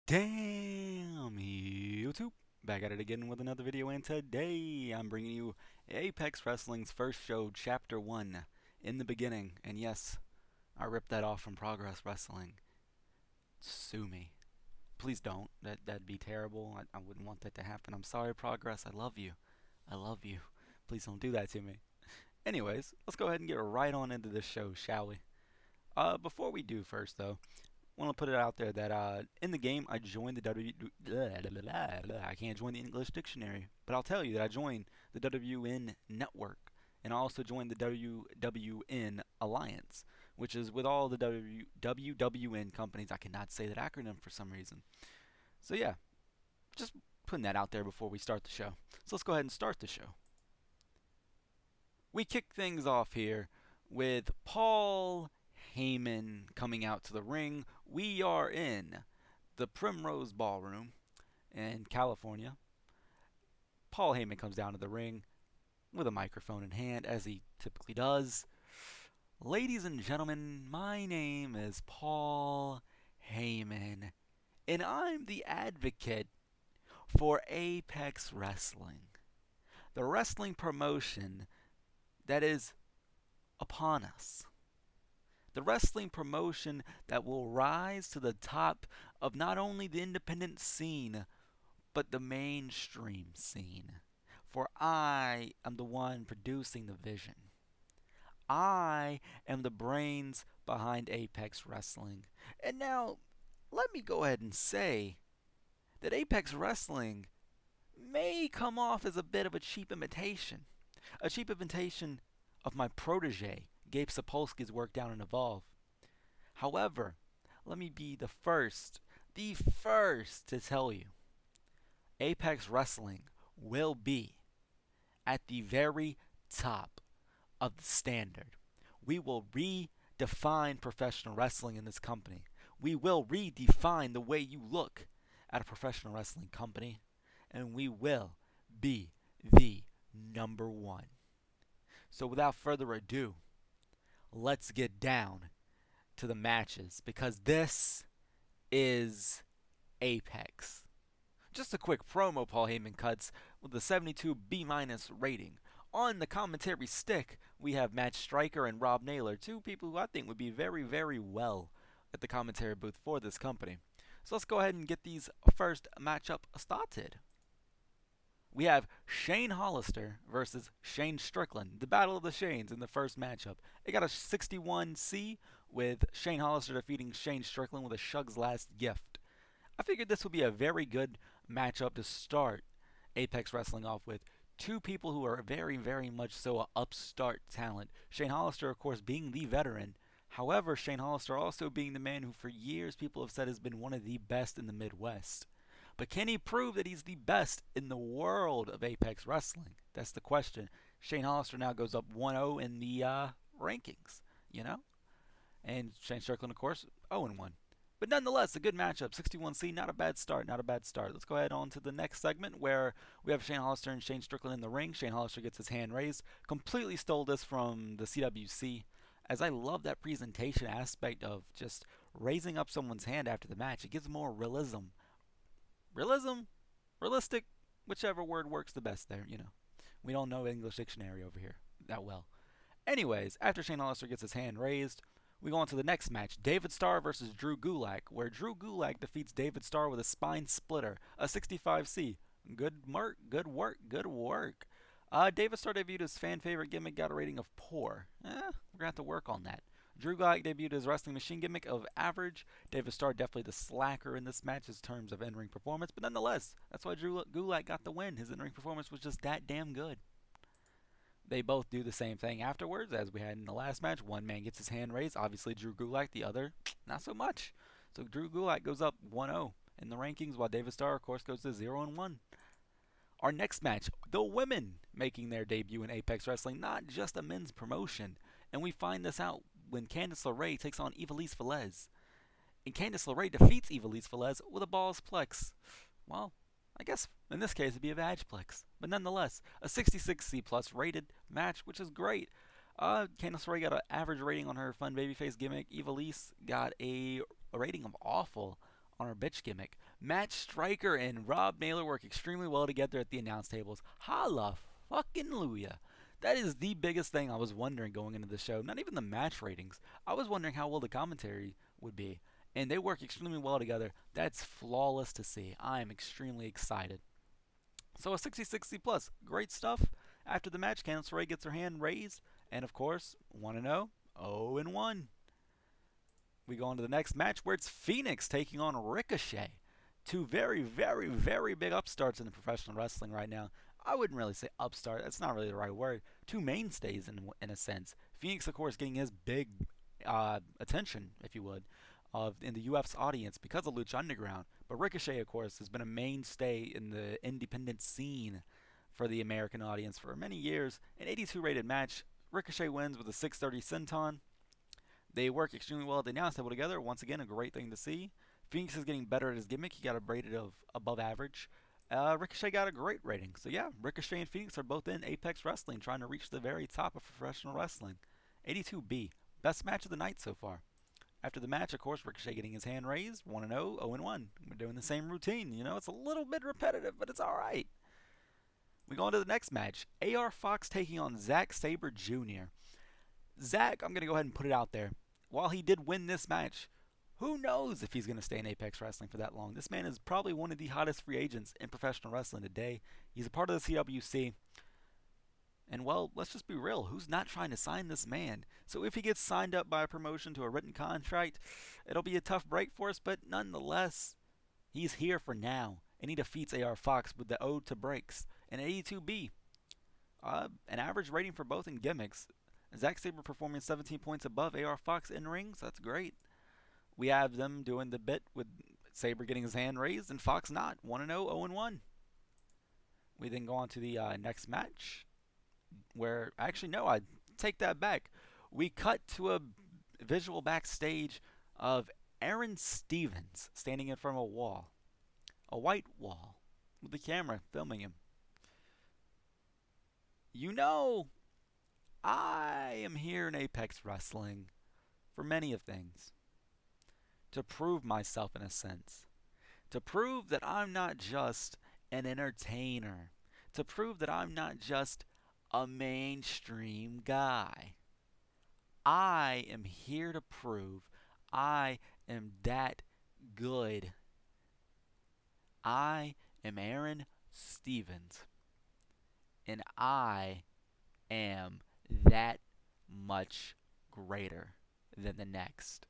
Damn, YouTube! Back at it again with another video, and today I'm bringing you Apex Wrestling's first show, Chapter 1, In the Beginning. And yes, I ripped that off from Progress Wrestling. Sue me. Please don't. That'd be terrible. I wouldn't want that to happen. I'm sorry, Progress. I love you. I love you. Please don't do that to me. Anyways, let's go ahead and get right on into this show, shall we? Before we do first, though, want to put it out there that in the game I joined the I can't join the English dictionary, but I'll tell you that I joined the WWN network, and I also joined the WWN Alliance, which is with all the WWN companies. I cannot say that acronym for some reason. So yeah, just putting that out there before we start the show. So let's go ahead and start the show. We kick things off here with Paul Heyman coming out to the ring. We are in the Primrose Ballroom in California. Paul Heyman comes down to the ring with a microphone in hand, as he typically does. Ladies and gentlemen, my name is Paul Heyman, and I'm the advocate for Apex Wrestling, the wrestling promotion that is upon us. The wrestling promotion that will rise to the top of not only the independent scene, but the mainstream scene. For I am the one producing the vision. I am the brains behind Apex Wrestling. And now, let me go ahead and say that Apex Wrestling may come off as a bit of a cheap imitation. A cheap imitation of my protege, Gabe Sapolsky's work down in Evolve. However, let me be the first to tell you, Apex Wrestling will be at the very top of the standard. We will redefine professional wrestling in this company. We will redefine the way you look at a professional wrestling company, and we will be the number one. So without further ado, let's get down to the matches, because this is Apex. Just a quick promo Paul Heyman cuts with a 72 B- rating. On the commentary stick, we have Matt Striker and Rob Naylor, two people who I think would be very, very well at the commentary booth for this company. So let's go ahead and get these first matchup started. We have Shane Hollister versus Shane Strickland, the Battle of the Shanes in the first matchup. It got a 61C, with Shane Hollister defeating Shane Strickland with a Shug's Last Gift. I figured this would be a very good matchup to start Apex Wrestling off with. Two people who are very, very much so an upstart talent. Shane Hollister, of course, being the veteran. However, Shane Hollister also being the man who for years people have said has been one of the best in the Midwest. But can he prove that he's the best in the world of Apex Wrestling? That's the question. Shane Hollister now goes up 1-0 in the rankings, you know? And Shane Strickland, of course, 0-1. But nonetheless, a good matchup. 61C, not a bad start, not a bad start. Let's go ahead on to the next segment where we have Shane Hollister and Shane Strickland in the ring. Shane Hollister gets his hand raised. Completely stole this from the CWC, as I love that presentation aspect of just raising up someone's hand after the match. It gives more realism. Realistic, whichever word works the best there, you know. We don't know English dictionary over here that well. Anyways, after Shane Hollister gets his hand raised, we go on to the next match, David Starr versus Drew Gulak, where Drew Gulak defeats David Starr with a spine splitter, a 65C. Good work, good work, good work. David Starr debuted his fan favorite gimmick, got a rating of poor. We're going to have to work on that. Drew Gulak debuted his wrestling machine gimmick of average. David Starr definitely the slacker in this match in terms of in-ring performance, but nonetheless, that's why Drew Gulak got the win. His in-ring performance was just that damn good. They both do the same thing afterwards, as we had in the last match. One man gets his hand raised, obviously Drew Gulak, the other, not so much. So Drew Gulak goes up 1-0 in the rankings, while David Starr, of course, goes to 0-1. Our next match, the women making their debut in Apex Wrestling, not just a men's promotion. And we find this out when Candice LeRae takes on Ivelisse Velez. And Candice LeRae defeats Ivelisse Velez with a balls plex. Well, I guess in this case it'd be a Vagplex. But nonetheless, a 66C plus rated match, which is great. Candice LeRae got an average rating on her fun babyface gimmick. Ivelisse got a rating of awful on our bitch gimmick. Matt Striker and Rob Naylor work extremely well together at the announce tables. Holla fucking Luya. That is the biggest thing I was wondering going into the show. Not even the match ratings. I was wondering how well the commentary would be. And they work extremely well together. That's flawless to see. I am extremely excited. So a 60-60 plus. Great stuff. After the match, Candice LeRae gets her hand raised. And of course, 1-0, 0-1. We go on to the next match where it's Phoenix taking on Ricochet. Two very, very, very big upstarts in professional wrestling right now. I wouldn't really say upstart. That's not really the right word. Two mainstays in a sense. Phoenix, of course, getting his big attention, if you would, in the UF's audience because of Lucha Underground. But Ricochet, of course, has been a mainstay in the independent scene for the American audience for many years. An 82 rated match. Ricochet wins with a 630 senton. They work extremely well at the announce table together. Once again, a great thing to see. Phoenix is getting better at his gimmick. He got a rated of above average. Ricochet got a great rating. So yeah, Ricochet and Phoenix are both in Apex Wrestling, trying to reach the very top of professional wrestling. 82B. Best match of the night so far. After the match, of course, Ricochet getting his hand raised. 1-0, 0-1. We're doing the same routine. You know, it's a little bit repetitive, but it's alright. We go on to the next match. AR Fox taking on Zack Sabre Jr. Zack, I'm going to go ahead and put it out there. While he did win this match, who knows if he's going to stay in Apex Wrestling for that long. This man is probably one of the hottest free agents in professional wrestling today. He's a part of the CWC. And, well, let's just be real. Who's not trying to sign this man? So if he gets signed up by a promotion to a written contract, it'll be a tough break for us. But nonetheless, he's here for now. And he defeats AR Fox with the ode to breaks. An 82B. An average rating for both in gimmicks. Zack Sabre performing 17 points above AR Fox in rings. That's great. We have them doing the bit with Sabre getting his hand raised and Fox not. 1-0, 0-1. We then go on to the next match. Where, actually, no, I take that back. We cut to a visual backstage of Aaron Stevens standing in front of a wall. A white wall. With the camera filming him. You know, I am here in Apex Wrestling for many of things. To prove myself in a sense. To prove that I'm not just an entertainer. To prove that I'm not just a mainstream guy. I am here to prove I am that good. I am Aaron Stevens. And I am that much greater than the next.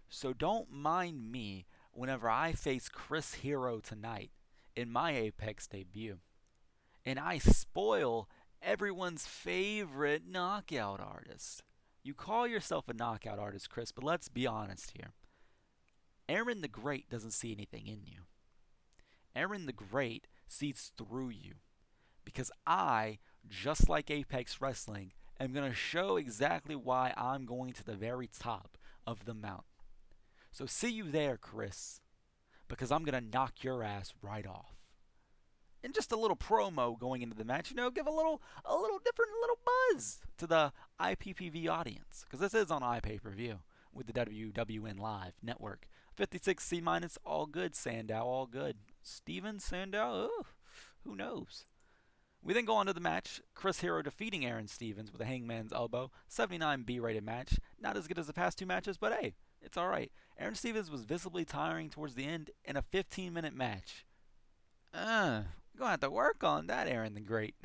So don't mind me whenever I face Chris Hero tonight in my Apex debut. And I spoil everyone's favorite knockout artist. You call yourself a knockout artist, Chris, but let's be honest here. Aaron the Great doesn't see anything in you. Aaron the Great sees through you. Because I, just like Apex Wrestling, am going to show exactly why I'm going to the very top of the mountain. So see you there, Chris. Because I'm going to knock your ass right off. And just a little promo going into the match, you know, give a little different little buzz to the IPPV audience. Because this is on iPay-per-view with the WWN Live Network. 56 C-, all good. Sandow, all good. Steven Sandow, who knows? We then go on to the match. Chris Hero defeating Aaron Stevens with a hangman's elbow. 79 B-rated match. Not as good as the past two matches, but hey, it's alright. Aaron Stevens was visibly tiring towards the end in a 15-minute match. We're going to have to work on that, Aaron the Great.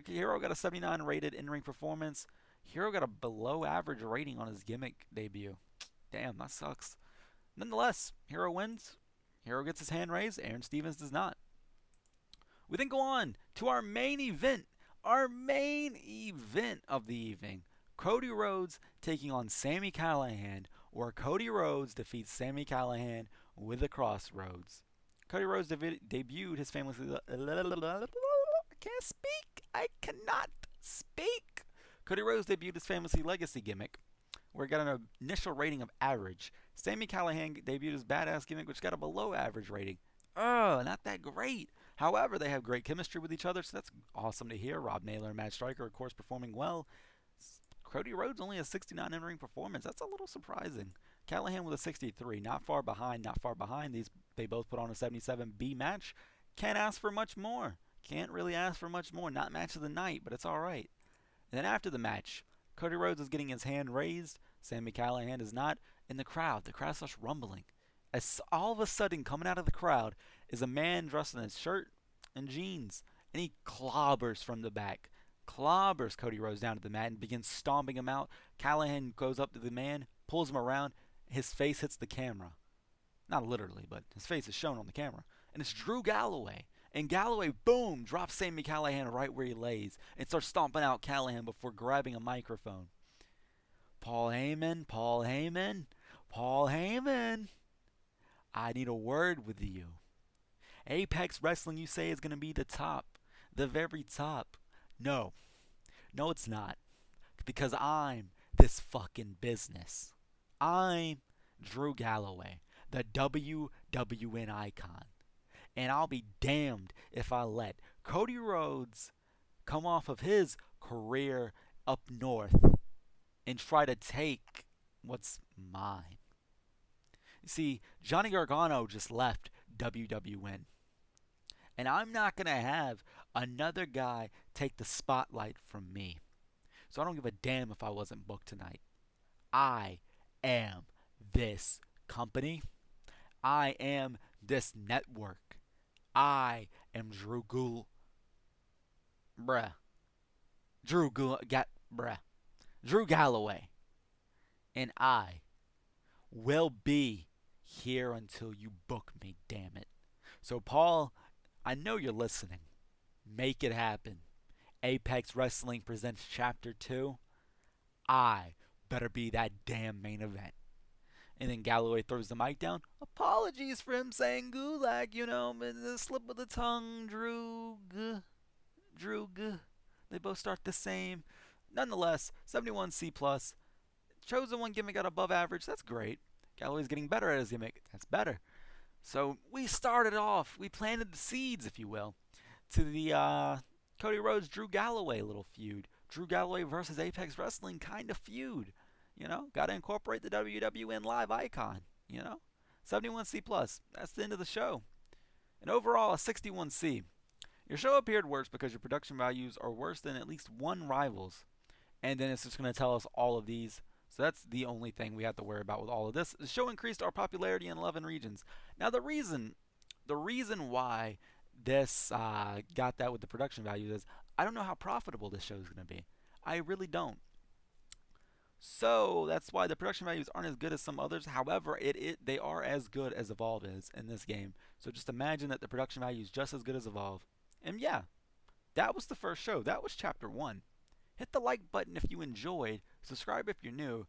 Hero got a 79 rated in-ring performance. Hero got a below average rating on his gimmick debut. Damn, that sucks. Nonetheless, Hero wins. Hero gets his hand raised. Aaron Stevens does not. We then go on to our main event. Our main event of the evening. Cody Rhodes taking on Sami Callihan, where Cody Rhodes defeats Sami Callihan with the Crossroads. Cody Rhodes debuted his famous... I can't speak. I cannot speak. Cody Rhodes debuted his Fantasy Legacy gimmick, where he got an initial rating of average. Sami Callihan debuted his Badass gimmick, which got a below average rating. Not that great. However, they have great chemistry with each other, so that's awesome to hear. Rob Naylor and Matt Striker, of course, performing well. Cody Rhodes only has 69 in-ring performance. That's a little surprising. Callihan with a 63. Not far behind, not far behind. They both put on a 77B match. Can't ask for much more. Can't really ask for much more. Not match of the night, but it's alright. And then after the match, Cody Rhodes is getting his hand raised. Sami Callihan is not. In the crowd starts rumbling. As all of a sudden, coming out of the crowd is a man dressed in his shirt and jeans. And he clobbers from the back. Clobbers Cody Rhodes down to the mat and begins stomping him out. Callihan goes up to the man, pulls him around. His face hits the camera. Not literally, but his face is shown on the camera. And it's Drew Galloway. And Galloway, boom, drops Sami Callihan right where he lays and starts stomping out Callihan before grabbing a microphone. Paul Heyman, Paul Heyman, Paul Heyman, I need a word with you. Apex Wrestling, you say, is going to be the top, the very top. No, it's not. Because I'm this fucking business. I'm Drew Galloway, the WWN icon. And I'll be damned if I let Cody Rhodes come off of his career up north and try to take what's mine. You see, Johnny Gargano just left WWN. And I'm not going to have another guy take the spotlight from me. So I don't give a damn if I wasn't booked tonight. I am this company. I am this network. I am Drew Galloway. And I will be here until you book me, damn it. So, Paul, I know you're listening. Make it happen. Apex Wrestling presents Chapter 2. I better be that damn main event. And then Galloway throws the mic down. Apologies for him saying Gulak, the slip of the tongue, Drew. They both start the same. Nonetheless, 71C+. Chosen one gimmick got above average. That's great. Galloway's getting better at his gimmick. That's better. So we started off. We planted the seeds, if you will, to the Cody Rhodes, Drew Galloway little feud. Drew Galloway versus Apex Wrestling kind of feud. Got to incorporate the WWN live icon. 71C+. That's the end of the show. And overall, a 61C. Your show appeared worse because your production values are worse than at least one rival's. And then it's just going to tell us all of these. So that's the only thing we have to worry about with all of this. The show increased our popularity in 11 regions. Now the reason why this got that with the production values is I don't know how profitable this show is going to be. I really don't. So that's why the production values aren't as good as some others. However, they are as good as Evolve is in this game. So just imagine that the production value is just as good as Evolve. And yeah, that was the first show. That was Chapter 1. Hit the like button if you enjoyed. Subscribe if you're new.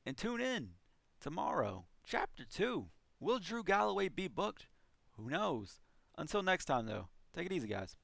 And tune in tomorrow. Chapter 2. Will Drew Galloway be booked? Who knows? Until next time, though, take it easy, guys.